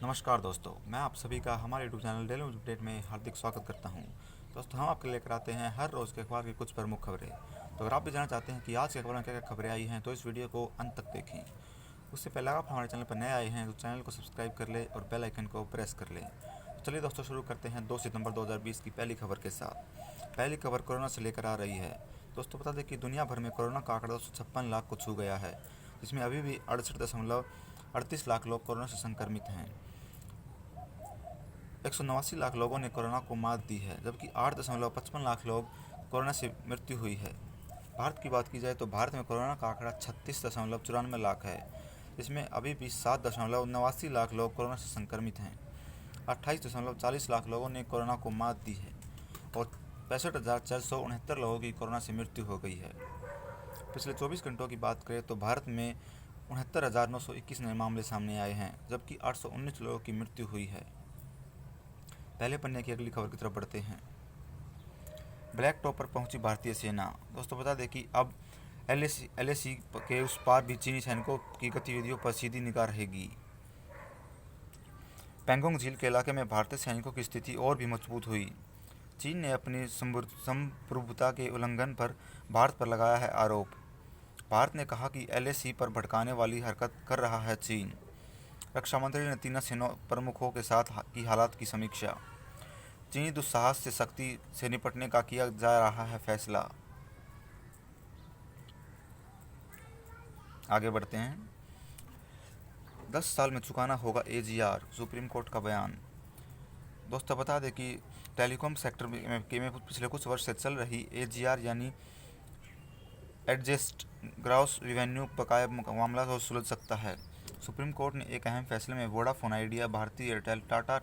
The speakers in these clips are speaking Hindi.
नमस्कार दोस्तों, मैं आप सभी का हमारे YouTube channel daily news update में हार्दिक स्वागत करता हूं। दोस्तों, हम आपके लेकर आते हैं हर रोज़ के अखबार की कुछ प्रमुख खबरें। तो अगर आप भी जानना चाहते हैं कि आज के अखबार में क्या क्या खबरें आई हैं, तो इस वीडियो को अंत तक देखें। उससे पहले आप हमारे चैनल पर नए आए हैं तो चैनल को सब्सक्राइब कर लें और बेल आइकन को प्रेस कर लें। तो चलिए दोस्तों, शुरू करते हैं 2 सितंबर 2020 की पहली खबर के साथ। पहली खबर कोरोना से लेकर आ रही है। दोस्तों, बता दें कि दुनिया भर में कोरोना का आंकड़ा 256 लाख को छू गया है, जिसमें अभी भी 68.38 लाख लोग कोरोना से संक्रमित हैं। 189 लाख लोगों ने कोरोना को मात दी है, जबकि 8.55 लाख लोग कोरोना से मृत्यु हुई है। भारत की बात की जाए तो भारत में कोरोना का आंकड़ा 36.94 लाख है, जिसमें अभी भी 7.89 लाख लोग कोरोना से संक्रमित हैं। 28.40 लाख लोगों ने कोरोना को मात दी है और 65,469 लोगों की कोरोना से मृत्यु हो गई है। पिछले 24 घंटों की बात करें तो भारत में 69,921 नए मामले सामने आए हैं, जबकि 819 लोगों की मृत्यु हुई है। पहले पन्ने की अगली खबर की तरफ बढ़ते हैं। ब्लैक टॉप पर पहुंची भारतीय सेना। दोस्तों, बता दें कि अब एलएसी के उस पार भी चीनी सैनिकों की गतिविधियों पर सीधी निगाह रहेगी। पैंगोंग झील के इलाके में भारतीय सैनिकों की स्थिति और भी मजबूत हुई। चीन ने अपनी संप्रभुता के उल्लंघन पर भारत पर लगाया है आरोप। भारत ने कहा कि एलएसी पर भड़काने वाली हरकत कर रहा है चीन। रक्षा मंत्री ने तीनों सेना प्रमुखों के साथ की हालात की समीक्षा। चीनी दुस्साहस से सख्ती से निपटने का किया जा रहा है फैसला। आगे बढ़ते हैं। 10 साल में चुकाना होगा एजीआर, सुप्रीम कोर्ट का बयान। दोस्तों, बता दें कि टेलीकॉम सेक्टर में पिछले कुछ वर्ष से चल रही एजीआर यानी एडजस्ट ग्रॉस रिवेन्यू बकाया मामला तो सुलझ सकता है। सुप्रीम कोर्ट ने एक अहम फैसले में Vodafone Idea, Bharti Airtel, Tata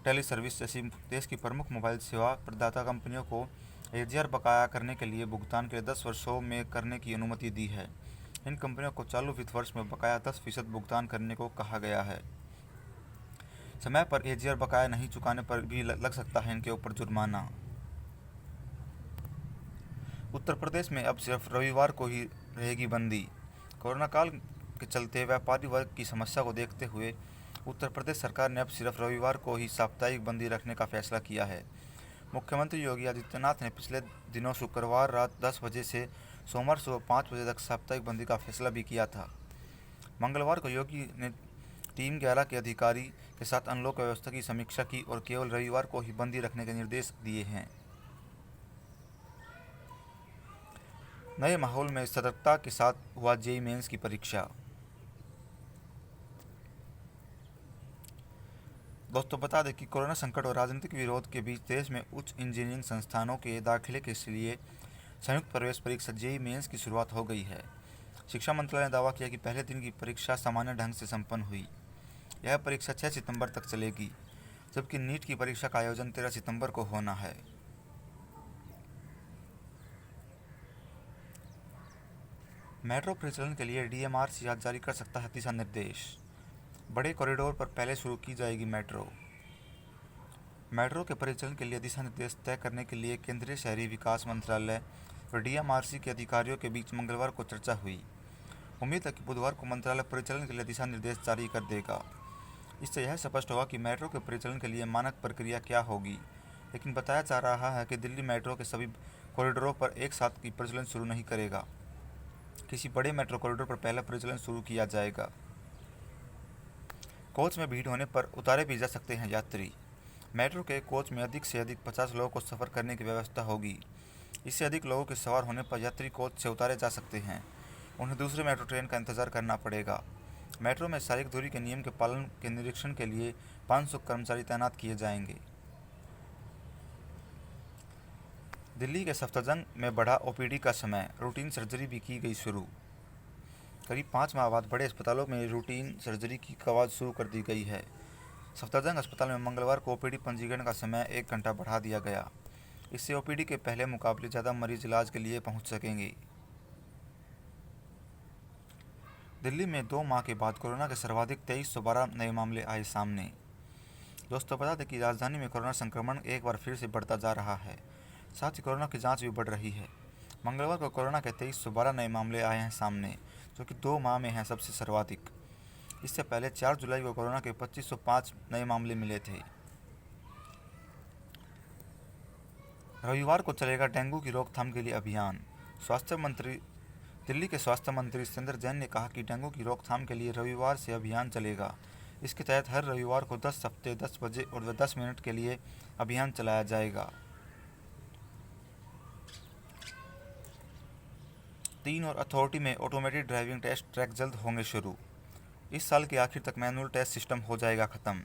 Tele Service जैसी देश की प्रमुख मोबाइल सेवा प्रदाता कंपनियों को एजीआर बकाया करने के लिए भुगतान के लिए 10 वर्षों में करने की अनुमति दी है। इन कंपनियों को चालू वित्त वर्ष में बकाया 10% भुगतान करने को कहा गया है। समय पर एजीआर बकाया नहीं चुकाने पर भी लग सकता है इनके ऊपर जुर्माना। उत्तर प्रदेश में अब सिर्फ रविवार को ही रहेगी बंदी। कोरोना काल के चलते व्यापारी वर्ग की समस्या को देखते हुए उत्तर प्रदेश सरकार ने अब सिर्फ रविवार को ही साप्ताहिक बंदी रखने का फैसला किया है। मुख्यमंत्री योगी आदित्यनाथ ने पिछले दिनों शुक्रवार रात 10 बजे से सोमवार सुबह 5 बजे तक साप्ताहिक बंदी का फैसला भी किया था। मंगलवार को योगी ने टीम 11 के अधिकारी के साथ अनलॉक व्यवस्था की समीक्षा की और केवल रविवार को ही बंदी रखने के निर्देश दिए हैं। नए माहौल में सतर्कता के साथ हुआ जेईई मेंस की परीक्षा। दोस्तों, बता दें कि कोरोना संकट और राजनीतिक विरोध के बीच देश में उच्च इंजीनियरिंग संस्थानों के दाखिले के लिए संयुक्त प्रवेश परीक्षा जेईई मेंस की शुरुआत हो गई है। शिक्षा मंत्रालय ने दावा किया कि पहले दिन की परीक्षा सामान्य ढंग से संपन्न हुई। यह परीक्षा 6 सितंबर तक चलेगी, जबकि नीट की परीक्षा का आयोजन 13 सितंबर को होना है। मेट्रो परिचालन के लिए डीएमआरसी आज जारी कर सकता है दिशा निर्देश। बड़े कॉरिडोर पर पहले शुरू की जाएगी मेट्रो के परिचालन के लिए दिशा निर्देश तय करने के लिए केंद्रीय शहरी विकास मंत्रालय और डीएमआरसी के अधिकारियों के बीच मंगलवार को चर्चा हुई। उम्मीद है कि बुधवार को मंत्रालय परिचालन के लिए दिशा निर्देश जारी कर देगा। इससे यह स्पष्ट होगा कि मेट्रो के परिचालन के लिए मानक प्रक्रिया क्या होगी। लेकिन बताया जा रहा है कि दिल्ली मेट्रो के सभी कॉरिडोरों पर एक साथ की परिचालन शुरू नहीं करेगा। किसी बड़े मेट्रो कॉरिडोर पर पहला परिचालन शुरू किया जाएगा। कोच में भीड़ होने पर उतारे भी जा सकते हैं यात्री। मेट्रो के कोच में अधिक से अधिक 50 लोगों को सफ़र करने की व्यवस्था होगी। इससे अधिक लोगों के सवार होने पर यात्री कोच से उतारे जा सकते हैं। उन्हें दूसरे मेट्रो ट्रेन का इंतजार करना पड़ेगा। मेट्रो में शारीरिक दूरी के नियम के पालन के निरीक्षण के लिए 500 कर्मचारी तैनात किए जाएंगे। दिल्ली के सफदरजंग में बढ़ा ओपीडी का समय, रूटीन सर्जरी भी की गई शुरू। करीब 5 माह बाद बड़े अस्पतालों में रूटीन सर्जरी की कवायद शुरू कर दी गई है। सफदरजंग अस्पताल में मंगलवार को ओपीडी पंजीकरण का समय 1 घंटा बढ़ा दिया गया। इससे ओपीडी के पहले मुकाबले ज़्यादा मरीज इलाज के लिए पहुंच सकेंगे। दिल्ली में 2 माह के बाद कोरोना के सर्वाधिक 2312 नए मामले आए सामने। दोस्तों, बता दें कि राजधानी में कोरोना संक्रमण एक बार फिर से बढ़ता जा रहा है। साथ ही कोरोना की जांच भी बढ़ रही है। मंगलवार को कोरोना के 2312 नए मामले आए हैं सामने, जो कि 2 माह में हैं सबसे सर्वाधिक। इससे पहले 4 जुलाई को कोरोना के 2505 नए मामले मिले थे। रविवार को चलेगा डेंगू की रोकथाम के लिए अभियान। स्वास्थ्य मंत्री दिल्ली के स्वास्थ्य मंत्री सत्येंद्र जैन ने कहा कि डेंगू की रोकथाम के लिए रविवार से अभियान चलेगा। इसके तहत हर रविवार को 10 हफ्ते 10 बजे और 10 मिनट के लिए अभियान चलाया जाएगा। 3 और अथॉरिटी में ऑटोमेटेड ड्राइविंग टेस्ट ट्रैक जल्द होंगे शुरू। इस साल के आखिर तक मैनुअल टेस्ट सिस्टम हो जाएगा खत्म।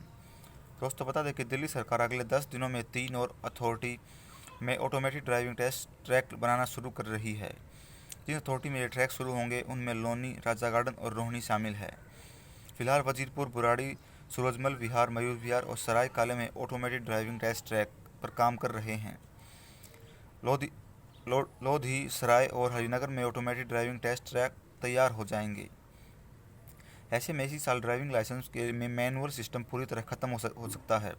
दोस्तों बता दें कि दिल्ली सरकार अगले 10 दिनों में 3 और अथॉरिटी में ऑटोमेटेड ड्राइविंग टेस्ट ट्रैक बनाना शुरू कर रही है। जिन अथॉरिटी में ये ट्रैक शुरू होंगे उनमें लोनी, राजा गार्डन और रोहिणी शामिल है। फिलहाल वजीरपुर, बुराड़ी, सूरजमल विहार, मयूर विहार और सराय काले में ऑटोमेटेड ड्राइविंग टेस्ट ट्रैक पर काम कर रहे हैं। लोधी, सराय और हरिनगर में ऑटोमेटेड ड्राइविंग टेस्ट ट्रैक तैयार हो जाएंगे। ऐसे में इसी साल ड्राइविंग लाइसेंस के में मैनुअल सिस्टम पूरी तरह खत्म हो सकता है।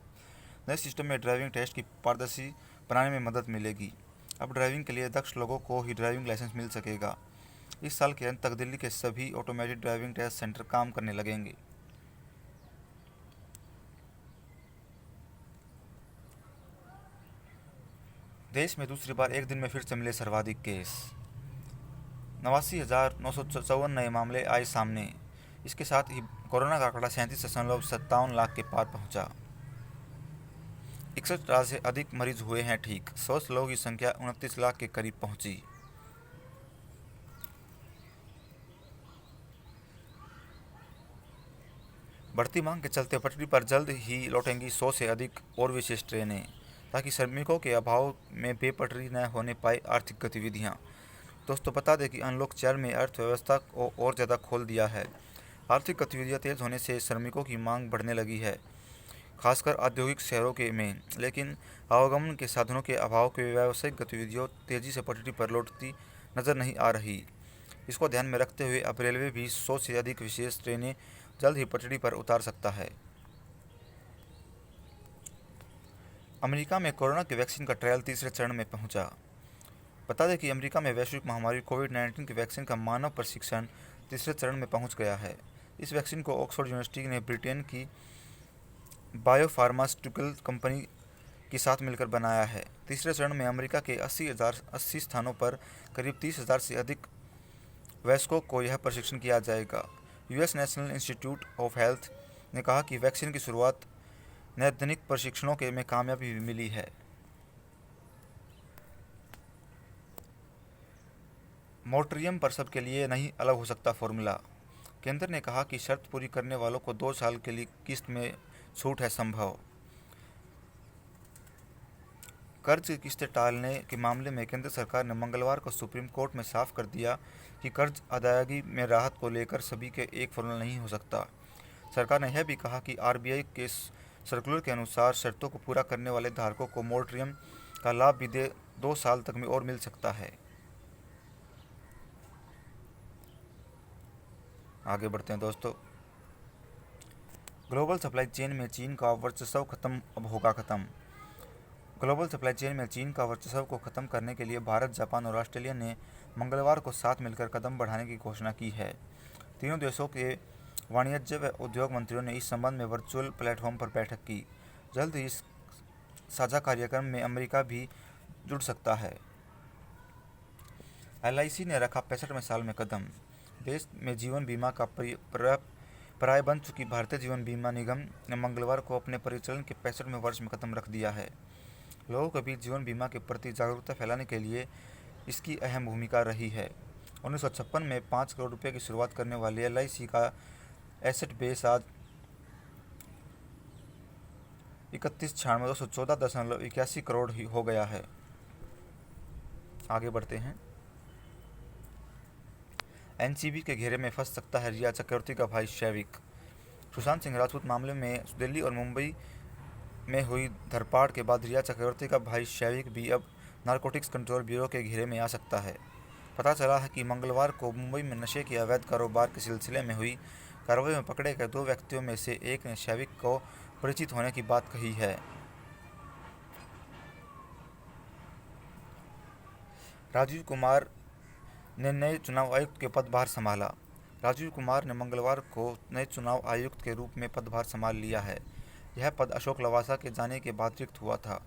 नए सिस्टम में ड्राइविंग टेस्ट की पारदर्शी बनाने में मदद मिलेगी। अब ड्राइविंग के लिए दक्ष लोगों को ही ड्राइविंग लाइसेंस मिल सकेगा। इस साल के अंत तक दिल्ली के सभी ऑटोमेटेड ड्राइविंग टेस्ट सेंटर काम करने लगेंगे। देश में दूसरी बार एक दिन में फिर से मिले सर्वाधिक केस। 89,954 नए मामले आए सामने। इसके साथ ही कोरोना का आंकड़ा 37.57 लाख के पार पहुंचा। 61,000 से अधिक मरीज हुए हैं ठीक। स्वस्थ लोगों की संख्या 29 लाख के करीब पहुंची। बढ़ती मांग के चलते पटरी पर जल्द ही लौटेंगी 100 से अधिक और विशेष ट्रेनें, ताकि श्रमिकों के अभाव में बेपटरी न होने पाए आर्थिक गतिविधियां। दोस्तों बता दें कि अनलॉक 4 में अर्थव्यवस्था को और ज़्यादा खोल दिया है। आर्थिक गतिविधियां तेज होने से श्रमिकों की मांग बढ़ने लगी है, खासकर औद्योगिक शहरों के में। लेकिन आवागमन के साधनों के अभाव के व्यावसायिक गतिविधियों तेजी से पटरी पर लौटती नजर नहीं आ रही। इसको ध्यान में रखते हुए अब रेलवे भी 100 से अधिक विशेष ट्रेनें जल्द ही पटरी पर उतार सकता है। अमेरिका में कोरोना की वैक्सीन का ट्रायल तीसरे चरण में पहुंचा। बता दें कि अमेरिका में वैश्विक महामारी कोविड-19 की वैक्सीन का मानव परीक्षण तीसरे चरण में पहुंच गया है। इस वैक्सीन को ऑक्सफोर्ड यूनिवर्सिटी ने ब्रिटेन की बायोफार्मास्यूटिकल कंपनी के साथ मिलकर बनाया है। तीसरे चरण में अमेरिका के 80 स्थानों पर करीब 30,000 से अधिक वयस्कों को यह प्रशिक्षण किया जाएगा। US national institute of health ने कहा कि वैक्सीन की शुरुआत नैदानिक परीक्षणों के में कामयाबी मिली है। मोरेटोरियम पर सबके लिए नहीं अलग हो सकता फॉर्मूला। केंद्र ने कहा कि शर्त पूरी करने वालों को 2 साल के लिए किस्त में छूट है संभव। कर्ज की किस्तें टालने के मामले में केंद्र सरकार ने मंगलवार को सुप्रीम कोर्ट में साफ कर दिया कि कर्ज अदायगी में राहत को लेकर सभी के एक फॉर्मूला नहीं हो सकता। सरकार ने यह भी कहा कि आरबीआई के सर्कुलर के अनुसार शर्तों को पूरा करने वाले धारकों को मोरेटोरियम का लाभ भी 2 साल तक में और मिल सकता है। आगे बढ़ते हैं दोस्तों। ग्लोबल सप्लाई चेन में चीन का वर्चस्व अब होगा खत्म। ग्लोबल सप्लाई चेन में चीन का वर्चस्व को खत्म करने के लिए भारत, जापान और ऑस्ट्रेलिया ने मंगलवार को साथ मिलकर कदम बढ़ाने की घोषणा की है। तीनों देशों के वाणिज्य व उद्योग मंत्रियों ने इस संबंध में वर्चुअल प्लेटफॉर्म पर बैठक की। जल्द ही इस साझा कार्यक्रम में अमेरिका भी जुड़ सकता है। एलआईसी ने रखा 65वें साल में कदम। देश में जीवन बीमा का पर्याय बन चुकी भारतीय जीवन बीमा निगम ने मंगलवार को अपने परिचालन के 65वें वर्ष में कदम रख दिया है। लोगों के बीच जीवन बीमा के प्रति जागरूकता फैलाने के लिए इसकी अहम भूमिका रही है। 1956 में 5 करोड़ रुपये की शुरुआत करने वाली एलआईसी का एसेट बेस आज 31,214.81 करोड़ ही हो गया है। आगे बढ़ते हैं। एनसीबी के घेरे में फंस सकता है रिया चक्रवर्ती का भाई शैविक। सुशांत सिंह राजपूत मामले में दिल्ली और मुंबई में हुई धरपकड़ के बाद रिया चक्रवर्ती का भाई शैविक भी अब नारकोटिक्स कंट्रोल ब्यूरो के घेरे में आ सकता है। पता चला है कि मंगलवार को मुंबई में नशे के अवैध कारोबार के सिलसिले में हुई कार्रवाई में पकड़े गए 2 व्यक्तियों में से एक ने शैविक को परिचित होने की बात कही है। राजीव कुमार ने नए चुनाव आयुक्त के पदभार संभाला। राजीव कुमार ने मंगलवार को नए चुनाव आयुक्त के रूप में पदभार संभाल लिया है। यह पद अशोक लवासा के जाने के बाद रिक्त हुआ था।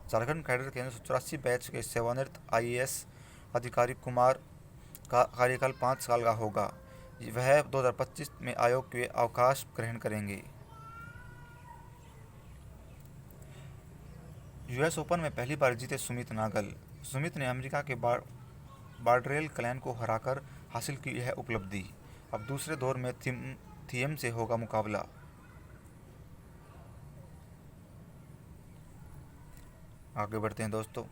झारखंड कैडर के 1984 बैच के सेवानिवृत्त आईएएस अधिकारी कुमार का कार्यकाल 5 साल का होगा। वह 2025 में आयोग के अवकाश ग्रहण करेंगे। यूएस ओपन में पहली बार जीते सुमित नागल। सुमित ने अमेरिका के बार्डरेल क्लैन को हराकर हासिल की यह उपलब्धि। अब दूसरे दौर में थियम से होगा मुकाबला। आगे बढ़ते हैं दोस्तों।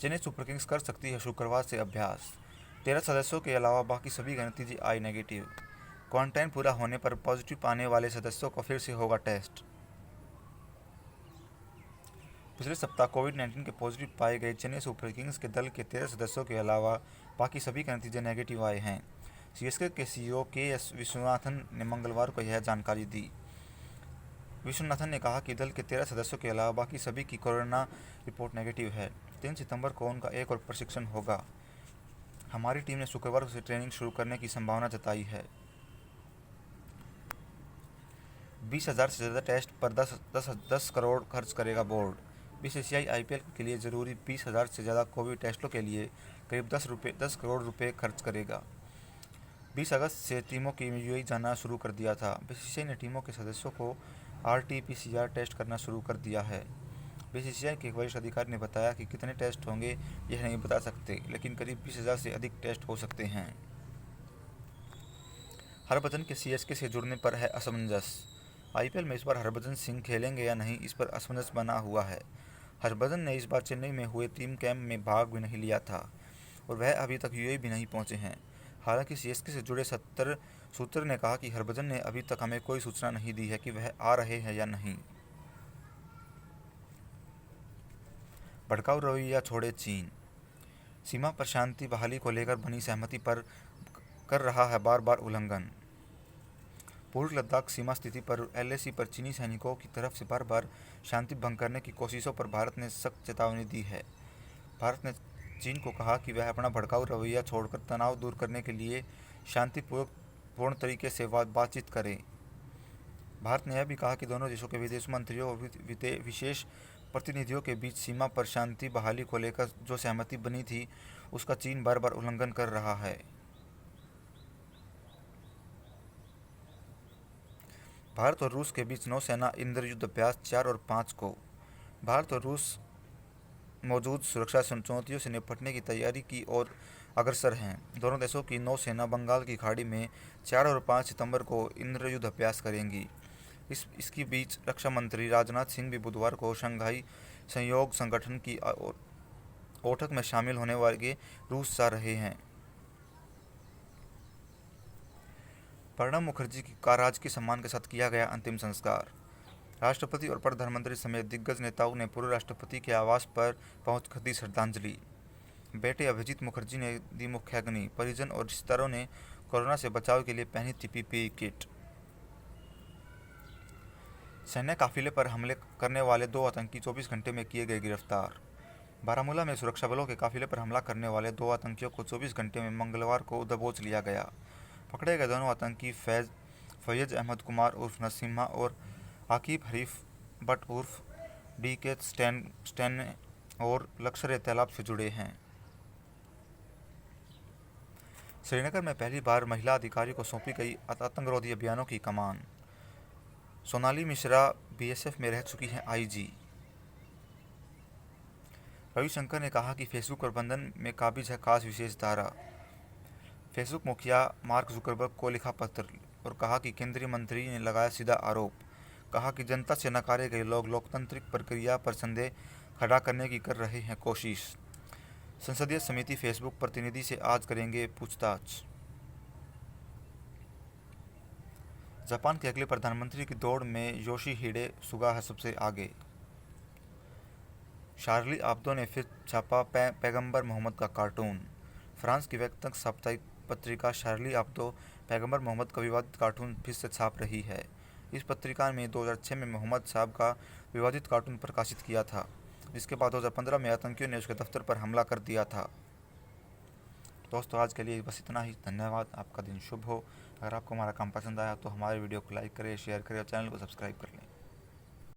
चेन्नई सुपर किंग्स कर सकती है शुक्रवार से अभ्यास। 13 सदस्यों के अलावा बाकी सभी का नतीजे आए नेगेटिव। क्वारंटाइन पूरा होने पर पॉजिटिव पाने वाले सदस्यों को फिर से होगा टेस्ट। पिछले सप्ताह कोविड-19 के पॉजिटिव पाए गए चेन्नई सुपर किंग्स के दल के 13 सदस्यों के अलावा बाकी सभी के नतीजे नेगेटिव आए हैं। सीएसके के सीईओ के.एस. विश्वनाथन ने मंगलवार को यह जानकारी दी। विश्वनाथन ने कहा कि दल के 13 सदस्यों के अलावा बाकी सभी की कोरोना रिपोर्ट नेगेटिव है। 3 सितंबर को उनका एक और प्रशिक्षण होगा। हमारी टीम ने शुक्रवार से ट्रेनिंग शुरू करने की संभावना जताई है। 20,000 से ज़्यादा टेस्ट पर 10 करोड़ खर्च करेगा बोर्ड। बीसीसीआई आईपीएल के लिए जरूरी 20,000 से ज़्यादा कोविड टेस्टों के लिए करीब 10 करोड़ रुपए खर्च करेगा। 20 अगस्त से टीमों की यूएई जाना शुरू कर दिया था। बीसीसीआई ने टीमों के सदस्यों को आरटी-पीसीआर टेस्ट करना शुरू कर दिया है। बीसीसीआई के एक वरिष्ठ अधिकारी ने बताया कि कितने टेस्ट होंगे यह नहीं बता सकते, लेकिन करीब 20,000 से अधिक टेस्ट हो सकते हैं। हरभजन के सीएसके से जुड़ने पर है असमंजस। आईपीएल में इस बार हरभजन सिंह खेलेंगे या नहीं, इस पर असमंजस बना हुआ है। हरभजन ने इस बार चेन्नई में हुए टीम कैंप में भाग भी नहीं लिया था और वह अभी तक यूएई भी नहीं पहुंचे हैं। हालांकि सीएसके से जुड़े सूत्र ने कहा कि हरभजन ने अभी तक हमें कोई सूचना नहीं दी है कि वह आ रहे हैं या नहीं। भड़काऊ रवैया छोड़े चीन। सीमा पर शांति बहाली को लेकर बनी सहमति पर कर रहा है बार बार उल्लंघन। पूर्व लद्दाख सीमा स्थिति पर एलएसी पर चीनी सैनिकों की तरफ से बार बार शांति भंग करने की कोशिशों पर भारत ने सख्त चेतावनी दी है। भारत ने चीन को कहा कि वह अपना भड़काऊ रवैया छोड़कर तनाव दूर करने के लिए शांतिपूर्ण तरीके से बातचीत करे। भारत ने यह भी कहा कि दोनों देशों के विदेश मंत्रियों और विशेष प्रतिनिधियों के बीच सीमा पर शांति बहाली को लेकर जो सहमति बनी थी उसका चीन बार बार उल्लंघन कर रहा है। भारत और रूस के बीच नौसेना इंद्रयुद्ध अभ्यास 4 और 5 को। भारत और रूस मौजूद सुरक्षा चुनौतियों से निपटने की तैयारी की ओर अग्रसर हैं। दोनों देशों की नौसेना बंगाल की खाड़ी में 4 और 5 सितंबर को इंद्रयुद्ध अभ्यास करेंगी। इसके बीच रक्षा मंत्री राजनाथ सिंह भी बुधवार को शंघाई सहयोग संगठन की बैठक में शामिल होने वाले रूस जा रहे हैं। प्रणब मुखर्जी का राजकीय सम्मान के साथ किया गया अंतिम संस्कार। राष्ट्रपति और प्रधानमंत्री समेत दिग्गज नेताओं ने पूर्व राष्ट्रपति के आवास पर पहुंचकर दी श्रद्धांजलि। बेटे अभिजीत मुखर्जी ने दी मुखाग्नि। परिजन और रिश्तेदारों ने कोरोना से बचाव के लिए पहनी थी पीपीई किट। सैन्य काफिले पर हमले करने वाले 2 आतंकी 24 घंटे में किए गए गिरफ्तार। बारामूला में सुरक्षा बलों के काफिले पर हमला करने वाले 2 आतंकियों को 24 घंटे में मंगलवार को दबोच लिया गया। पकड़े गए दोनों आतंकी फैयज अहमद कुमार उर्फ नसीमा और आकिब हरीफ भट्ट उर्फ डीके स्टैन और लश्कर-ए-तैयबा से जुड़े हैं। श्रीनगर में पहली बार महिला अधिकारी को सौंपी गई आतंकरोधी अभियानों की कमान। सोनाली मिश्रा बीएसएफ में रह चुकी हैं आईजी। रविशंकर ने कहा कि फेसबुक प्रबंधन में काबिज है खास विशेष धारा। फेसबुक मुखिया मार्क जुकरबर्ग को लिखा पत्र और कहा कि केंद्रीय मंत्री ने लगाया सीधा आरोप। कहा कि जनता से नकारे गए लोग लोकतांत्रिक प्रक्रिया पर संदेह खड़ा करने की कर रहे हैं कोशिश। संसदीय समिति फेसबुक प्रतिनिधि से आज करेंगे पूछताछ। जापान के अगले प्रधानमंत्री की दौड़ में योशिहिडे सुगा है सबसे आगे। शार्ली एब्दो ने फिर छापा पैगंबर मोहम्मद का कार्टून। फ्रांस की व्यक्तिगत साप्ताहिक पत्रिका शार्ली एब्दो पैगंबर मोहम्मद का विवादित कार्टून फिर से छाप रही है। इस पत्रिका में 2006 में मोहम्मद साहब का विवादित कार्टून प्रकाशित किया था, जिसके बाद 2015 में आतंकियों ने उसके दफ्तर पर हमला कर दिया था। दोस्तों आज के लिए बस इतना ही। धन्यवाद। आपका दिन शुभ हो। अगर आपको हमारा काम पसंद आया तो हमारे वीडियो को लाइक करें, शेयर करें और चैनल को सब्सक्राइब कर लें।